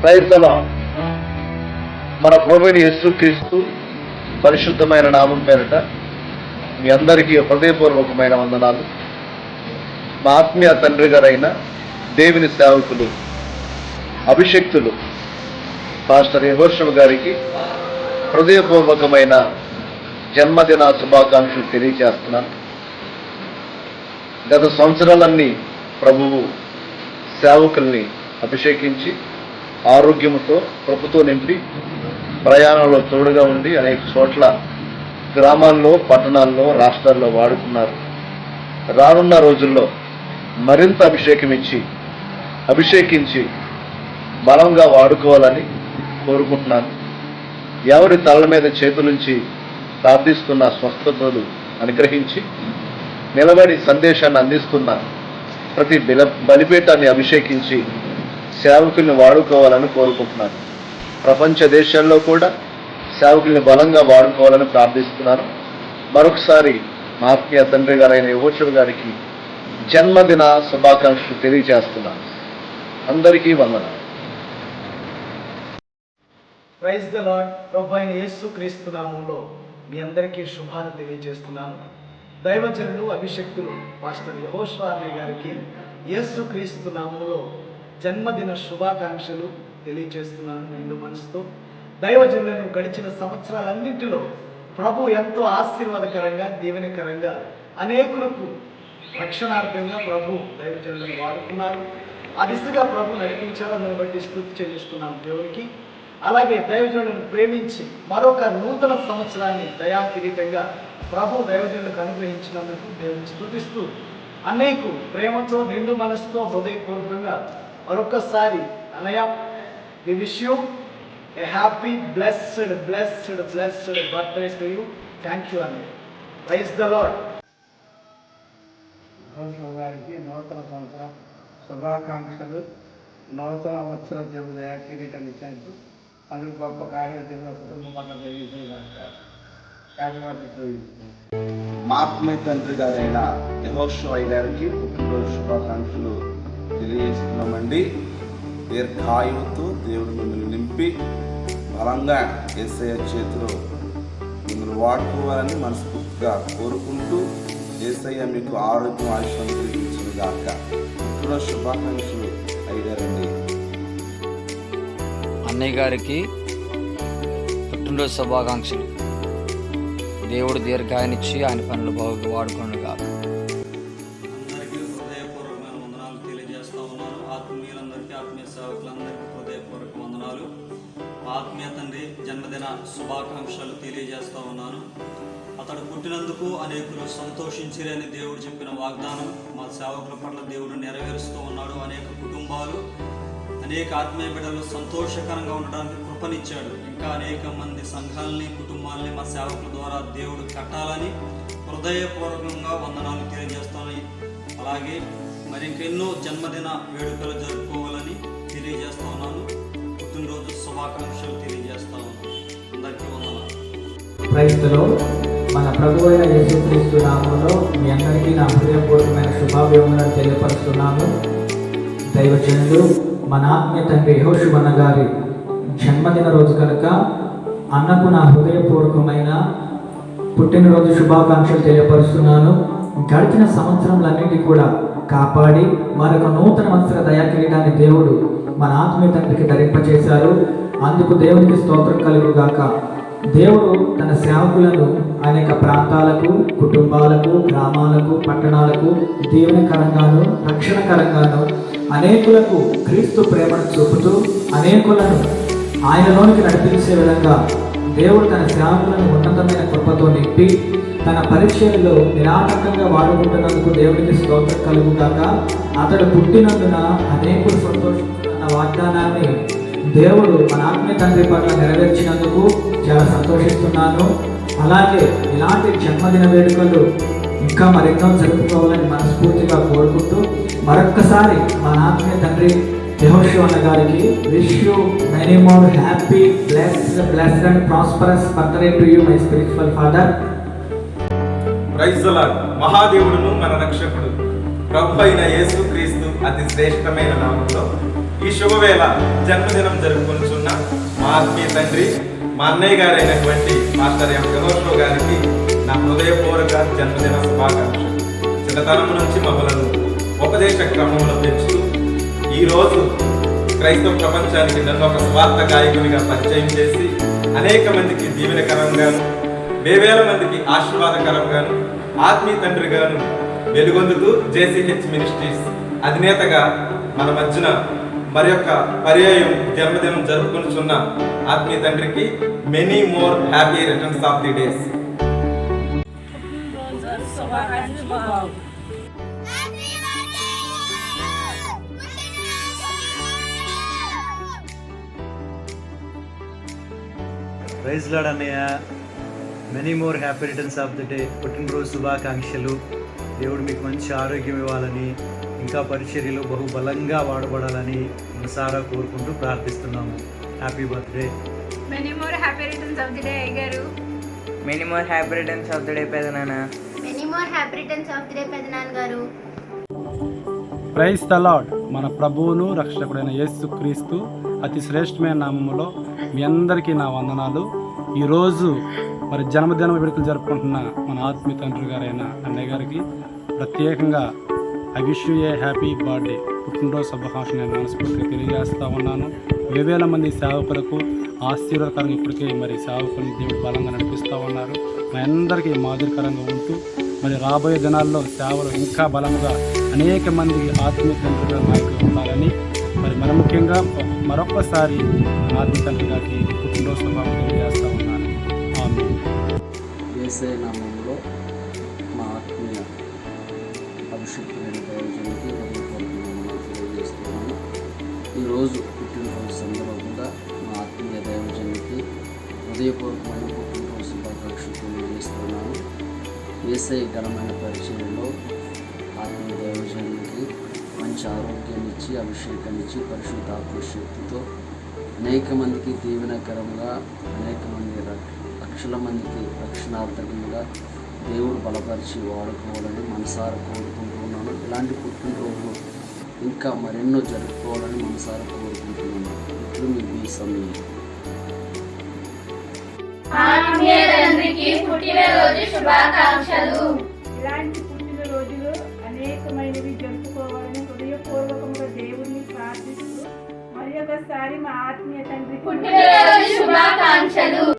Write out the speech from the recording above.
Praise the lord. మన ప్రభువైన యేసుక్రీస్తు పరిశుద్ధమైన నామం పేరిట మీ అందరికీ హృదయపూర్వకమైన వందనాలు. మా ఆత్మీయ తండ్రి గారైన దేవుని సేవకులు అభిషక్తులు పాస్టర్ యెహోషువ గారికి హృదయపూర్వకమైన జన్మదిన శుభాకాంక్షలు తెలియజేస్తున్నాను. గత సంవత్సరాలన్నీ ప్రభువు సేవకుల్ని అభిషేకించి ఆరోగ్యముతో కృపతో నింపి ప్రయాణంలో తోడుగా ఉండి అనేక చోట్ల గ్రామాల్లో, పట్టణాల్లో, రాష్ట్రాల్లో వాడుకున్నారు. రానున్న రోజుల్లో మరింత అభిషేకించి బలంగా వాడుకోవాలని కోరుకుంటున్నాను. ఎవరి తలల మీద చేతులుంచి ప్రార్థిస్తున్న స్వస్థతలు అనుగ్రహించి నిలబడి సందేశాన్ని అందిస్తున్న ప్రతి బలిపీఠాన్ని అభిషేకించి సేవకుల్ని వాడుకోవాలని కోరుకుంటున్నాను. ప్రపంచ దేశాల్లో కూడా సేవకుల్ని బలంగా వాడుకోవాలని ప్రార్థిస్తున్నాను. మరొకసారి మా ఆత్మీయ తండ్రి గారైన యెహోషువ గారికి జన్మదిన శుభాకాంక్షలు తెలియజేస్తున్నాను. అందరికీ వందనాలు. Praise the lord. ప్రభు అయిన యేసుక్రీస్తు నామములో మీ అందరికీ శుభాలు తెలియజేస్తున్నాను. దైవజనులు అభిషక్తులు పాస్టర్ యెహోషువ గారికి యేసుక్రీస్తు నామములో జన్మదిన శుభాకాంక్షలు తెలియజేస్తున్నాను నిండు మనసుతో. దైవజనులను గడిచిన సంవత్సరాలన్నింటిలో ప్రభు ఎంతో ఆశీర్వాదకరంగా, దీవెనకరంగా అనేకులకు రక్షణార్థంగా ప్రభు దైవజనులను వాడుకున్నారు. ఆ దిశగా ప్రభు నడిపించాలని బట్టి స్తుతి చెల్లిస్తున్నాం దేవునికి. అలాగే దైవజనులను ప్రేమించి మరొక నూతన సంవత్సరాన్ని దయాకిరీటంగా ప్రభు దైవజనులకు అనుగ్రహించినందుకు దేవుని స్తుతిస్తూ అనేకు ప్రేమతో నిండు మనసుతో హృదయపూర్వకంగా మరొకసారి అన్నయ్య, we wish you a happy blessed birthday to you. Thank you అన్నయ్య. Praise the lord. గారికి నూతన సంవత్సర శుభాకాంక్షలు. నూతన సంవత్సర దయా కిరీటం ఇచ్చారు. అందుకు గొప్ప కార్యదర్శి కుటుంబం పట్ల మా ఆత్మీయ తండ్రి గారైన యెహోషువ గారికి పుట్టినరోజు శుభాకాంక్షలు తెలియజేస్తున్నామండి. దీర్ఘాయువుతో దేవుడు మిమ్మల్ని నింపి బలంగా యేసయ్య చేతిలో మిమ్మల్ని వాడుకోవాలని మనస్ఫూర్తిగా కోరుకుంటూ యేసయ్య మీకు ఆరోగ్యం ఆయుష్యం కలిగించును గాక. పుట్టినరోజు శుభాకాంక్షలు అయ్యారండి. అన్నయ్య గారికి పుట్టినరోజు శుభాకాంక్షలు. దేవుడు దీర్ఘాయనిచ్చి ఆయన పనులు బాగా వాడుకోండుగా. అందరికీ హృదయపూర్వకమైన వందనాలు తెలియజేస్తా ఉన్నాను. ఆత్మీయులందరికీ, ఆత్మీయ సేవకులందరికీ హృదయపూర్వక వందనాలు. ఆత్మీయ తండ్రి జన్మదిన శుభాకాంక్షలు తెలియజేస్తా ఉన్నాను. అతడు పుట్టినందుకు అనేకులు సంతోషించిరని దేవుడు చెప్పిన వాగ్దానం మా సేవకుల పట్ల దేవుడు నెరవేరుస్తూ ఉన్నాడు. అనేక కుటుంబాలు, అనేక ఆత్మీయ బిడ్డలు సంతోషకరంగా ఉండడానికి కృపనిచ్చాడు. ఇంకా అనేక మంది సంఘాలని, కుటుంబాలని మా సేవకుల ద్వారా దేవుడు కట్టాలని హృదయపూర్వకంగా వందనాలు తెలియజేస్తాను. అలాగే మరి ఇంకెన్నో జన్మదిన వేడుకలు జరుపుకోవాలని తెలియజేస్తా ఉన్నాను. పుట్టినరోజు శుభాకాంక్షలు తెలియజేస్తా ఉన్నాను. అందరికీ వందనాలు. Praise the lord. మన ప్రభు అయిన యేసుక్రీస్తు నామములో మీ అందరికీ నా హృదయపూర్వకమైన శుభాభివందనాలు తెలియపరుస్తున్నాను. దైవజనులు మన ఆత్మీయ తండ్రి యెహోషువ గారి జన్మదిన రోజు కనుక అన్నకు నా హృదయపూర్వకమైన పుట్టినరోజు శుభాకాంక్షలు తెలియపరుస్తున్నాను. గడిచిన సంవత్సరంలన్నింటినీ కూడా కాపాడి మరొక నూతన సంవత్సర దయా కిరీటాన్ని దేవుడు మన ఆత్మీయ తండ్రికి ధరింపచేశారు. అందుకు దేవునికి స్తోత్రం కలుగుగాక. దేవుడు తన సేవకులను అనేక ప్రాంతాలకు, కుటుంబాలకు, గ్రామాలకు, పట్టణాలకు దీవెనకరంగాను, రక్షణకరంగాను, అనేకులకు క్రీస్తు ప్రేమను చూపుతూ అనేకులను ఆయనలోనికి నడిపించే విధంగా దేవుడు తన సేవకులను ఉన్నతమైన కృపతో నింపి తన పరిచర్యలో నిరాటంకంగా వాడుకుంటున్నందుకు దేవుడికి స్తోత్రం కలుగుగాక. అతడు పుట్టినందున అనేకులు సంతోషిస్తున్న వాగ్దానాన్ని దేవుడు మన ఆత్మీయ తండ్రి పట్ల నెరవేర్చినందుకు చాలా సంతోషిస్తున్నాను. అలాగే ఇలాంటి జన్మదిన వేడుకలు ఇంకా మరెన్నో జరుపుకోవాలని మనస్ఫూర్తిగా కోరుకుంటూ మరొక్కసారి మన ఆత్మీయ తండ్రి యెహోషువ గారికి wish you many more happy blessed and prosperous birthday to you my spiritual father. Praise the lord. మహాదేవుడును మన రక్షకుడు ప్రభు అయిన యేసుక్రీస్తు అతి శ్రేష్టమైన నామంలో ఈ శుభవేళ జన్మదినం జరుపుకొనుచున్న మా ఆత్మీయ తండ్రి, మా అన్నయ్య గారైనటువంటి మాస్టర్ ఎం యెహోషువ గారికి నా హృదయపూర్వక జన్మదిన శుభాకాంక్షలు. చిన్నతనం నుంచి మమ్మలను ఉపదేశ క్రమంలో పెంచుతూ ఈరోజు క్రైస్తవ ప్రపంచానికి నన్ను ఒక స్వార్థ గాయకునిగా పరిచయం చేసి అనేక మందికి దీవెనకరంగాను, వేవేల మందికి ఆశీర్వాదకరంగాను, ఆత్మీయ తండ్రిగాను వెలుగొందుతూ జేసీహెచ్ మినిస్ట్రీస్ అధినేతగా మన మధ్యన మరి యొక్క పర్యాయం జన్మదినం జరుపుకుంటున్న ఆత్మీయ తండ్రికి many more happy returns of the days. Praise lord అన్నయ్య, many more happy returns of the day. పుట్టినరోజు శుభాకాంక్షలు. దేవుడు మీకు మంచి ఆరోగ్యం ఇవ్వాలని, ఇంకా పరిచర్యలో బహుబలంగా వాడబడాలని మనసారా కోరుకుంటూ ప్రార్థిస్తున్నాము. Happy birthday. Many more happy returns of the day, Aygaru. Many more happy returns of the day పెదనాన్న. Many more happy returns of the day, Pedanan Garu. Praise the lord. మన ప్రభువును రక్షకుడైన యేసుక్రీస్తు అతి శ్రేష్టమైన నామములో మీ అందరికీ నా వందనాలు. ఈరోజు మరి జన్మదిన వేడుకలు జరుపుకుంటున్న మన ఆత్మీయ తండ్రి గారైన అన్నయ్య గారికి ప్రత్యేకంగా I wish you a happy birthday, పుట్టినరోజు శుభాకాంక్షలు నేను మనస్ఫూర్తిగా తెలియజేస్తూ ఉన్నాను. వేవేల మంది సేవకులకు ఆశీర్వాదకరంగా ఇప్పటికే మరి సేవకులను దేవుడు బలంగా నడిపిస్తూ ఉన్నారు. మా అందరికీ మాదిరికరంగా ఉంటూ మరి రాబోయే దినాల్లో సేవలు ఇంకా బలంగా అనేక మందికి ఆత్మీయ తండ్రిగా నాయకులు ఉండాలని మరి ముఖ్యంగా మరొకసారి ఆత్మీయ తండ్రి గారికి పుట్టినరోజు శుభాకాంక్షలు తెలియజేస్తూ ఉన్నాను. ఆమేన్. యేసయ్య నామములో మా ఆత్మీయ అభిషేకమైన దైవజనునికి హృదయపూర్వకంగా తెలియజేస్తున్నాను. ఈరోజు పుట్టినరోజు సందర్భంగా మా ఆత్మీయ దైవజనునికి హృదయపూర్వకమైన పుట్టినరోజు శుభాకాంక్షలు తెలియజేస్తున్నాను. యేసయ్య ఘనమైన పరిచయంలో ఆత్మీయ దైవజనునికి మంచి ఆరోగ్యాన్ని ఇచ్చి, అభిషేకాన్ని ఇచ్చి, పరిశుద్ధాత్మ శక్తితో అనేక మందికి దీవెనకరంగా, అనేక మంది లక్షల మందికి రక్షణార్థకంగా దేవుడు బలపరిచి వాడుకోవాలని మనసారా కోరుకుంటున్నాను. ఇలాంటి పుట్టినరోజులు ఇంకా మరెన్నో జరుపుకోవాలని మనసారా కోరుకుంటున్నాను. ఇప్పుడు మీకు ఈ సమయం. ఆత్మీయ తండ్రికి పుట్టినరోజు శుభాకాంక్షలు. ఇలాంటి పుట్టినరోజులు అనేకమైనవి జరుపుకోవాలని హృదయపూర్వకంగా దేవుడిని ప్రార్థిస్తూ మరి ఒకసారి మా ఆత్మీయ తండ్రి